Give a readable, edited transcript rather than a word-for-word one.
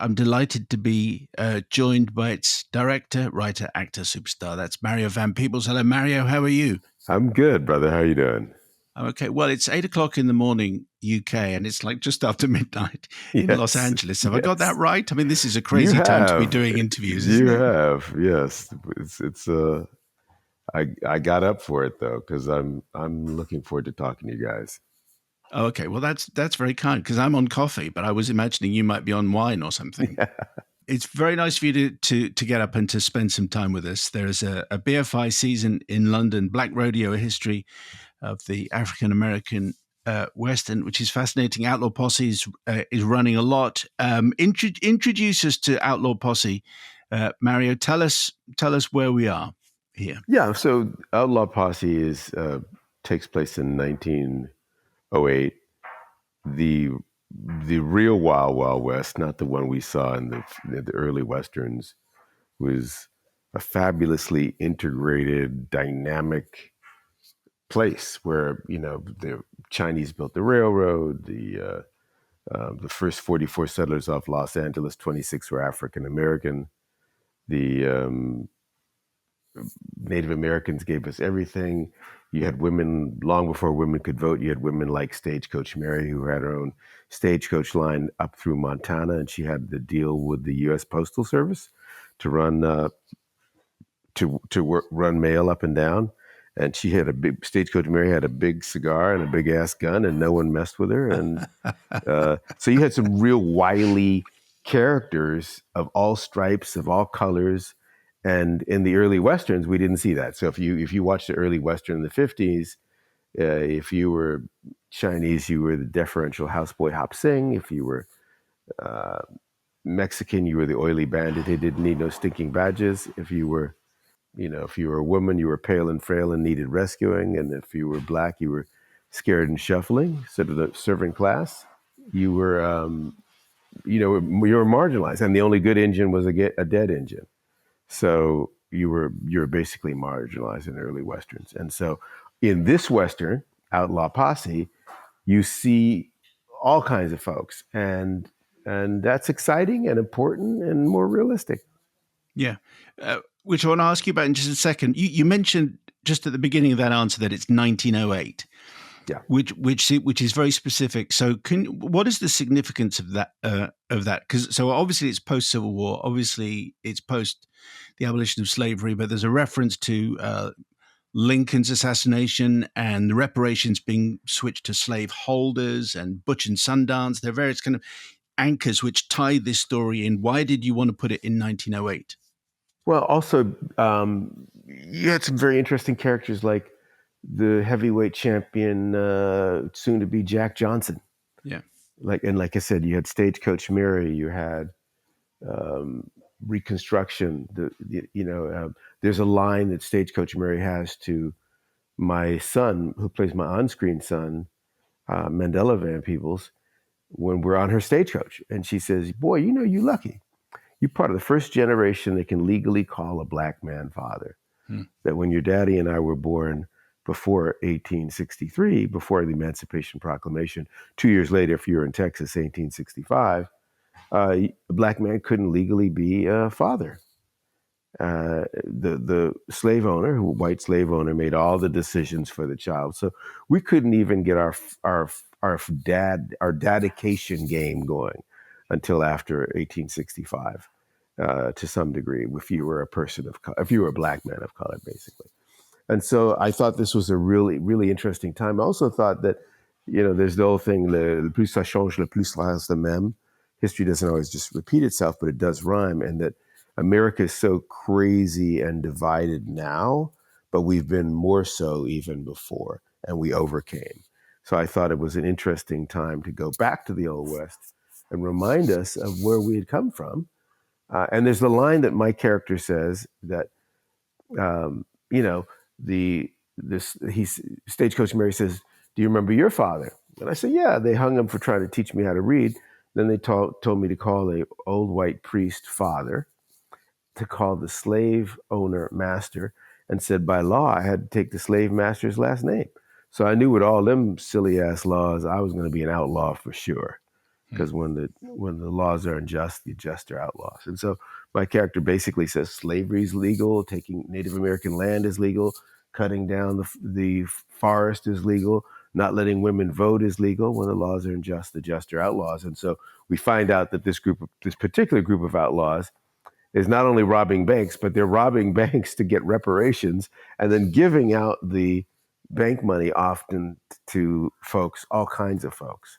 I'm delighted to be joined by its director, writer, actor, superstar. That's Mario Van Peebles. Hello, Mario. How are you? I'm good, brother. How you doing? I'm okay. Well, it's 8 o'clock in the morning, UK, and it's like just after midnight in Los Yes, Angeles. Have I got that yes. right? I mean, this is a You crazy time to be have, doing interviews, you isn't it? have. Yes, it's. I got up for it though because I'm looking forward to talking to you guys. Oh, okay. Well, that's very kind because I'm on coffee, but I was imagining you might be on wine or something. It's very nice for you to get up and to spend some time with us. There is a BFI season in London, Black Rodeo, a history of the African American Western, which is fascinating. Outlaw Posse is running a lot. Introduce us to Outlaw Posse, Mario. Tell us where we are here. Yeah. So Outlaw Posse is takes place in 1908. The the real Wild Wild West, not the one we saw in the early westerns, was a fabulously integrated, dynamic place where the Chinese built the railroad. The first 44 settlers off Los Angeles, 26 were African American. The Native Americans gave us everything. You had women long before women could vote. You had women like Stagecoach Mary, who had her own stagecoach line up through Montana, and she had to deal with the U.S. Postal Service to run run mail up and down. And she had a big Stagecoach Mary had a big cigar and a big ass gun, and no one messed with her. And so you had some real wily characters of all stripes, of all colors. And in the early westerns, we didn't see that. So if you watch the early western in the 50s, if you were Chinese, you were the deferential houseboy Hop Sing. If you were uh, Mexican, you were the oily bandit. They didn't need no stinking badges. If you were a woman, you were pale and frail and needed rescuing. And if you were black, you were scared and shuffling. So to the servant class, you were, you were marginalized. And the only good engine was a dead engine. So you were basically marginalized in early westerns. And so in this western, Outlaw Posse, you see all kinds of folks, and that's exciting and important and more realistic. Yeah, which I want to ask you about in just a second. You mentioned just at the beginning of that answer that it's 1908. Yeah. Which is very specific. So, what is the significance of that? Because so obviously it's post Civil War. Obviously it's post the abolition of slavery. But there's a reference to Lincoln's assassination and the reparations being switched to slave holders and Butch and Sundance. There are various kind of anchors which tie this story in. Why did you want to put it in 1908? Well, also, you had some very interesting characters like the heavyweight champion, soon to be Jack Johnson. Yeah. Like I said, you had Stagecoach Mary, you had um, Reconstruction. There's a line that Stagecoach Mary has to my son, who plays my on-screen son, Mandela Van Peebles, when we're on her stagecoach, and she says, "Boy, you lucky. You're part of the first generation that can legally call a black man father. Hmm. That when your daddy and I were born before 1863, before the Emancipation Proclamation, 2 years later, if you were in Texas, 1865, a black man couldn't legally be a father. The slave owner, white slave owner, made all the decisions for the child. So we couldn't even get our dedication game going until after 1865, to some degree. If you were a person of color, if you were a black man of color, basically. And so I thought this was a really, really interesting time. I also thought that, there's the old thing, le plus ça change, le plus ça reste le même. History doesn't always just repeat itself, but it does rhyme. And that America is so crazy and divided now, but we've been more so even before, and we overcame. So I thought it was an interesting time to go back to the Old West and remind us of where we had come from. And there's the line that my character says that, um, you know, he's Stagecoach Mary says, "Do you remember your father?" And I said, "Yeah, they hung him for trying to teach me how to read. Then they told me to call a old white priest father, to call the slave owner master, and said by law I had to take the slave master's last name. So I knew with all them silly ass laws, I was going to be an outlaw for sure." Mm. because when the laws are unjust, the just are outlaws. And so my character basically says slavery is legal, taking Native American land is legal, cutting down the forest is legal, not letting women vote is legal. When the laws are unjust, the just are outlaws. And so we find out that this particular group of outlaws is not only robbing banks, but they're robbing banks to get reparations and then giving out the bank money often to folks, all kinds of folks.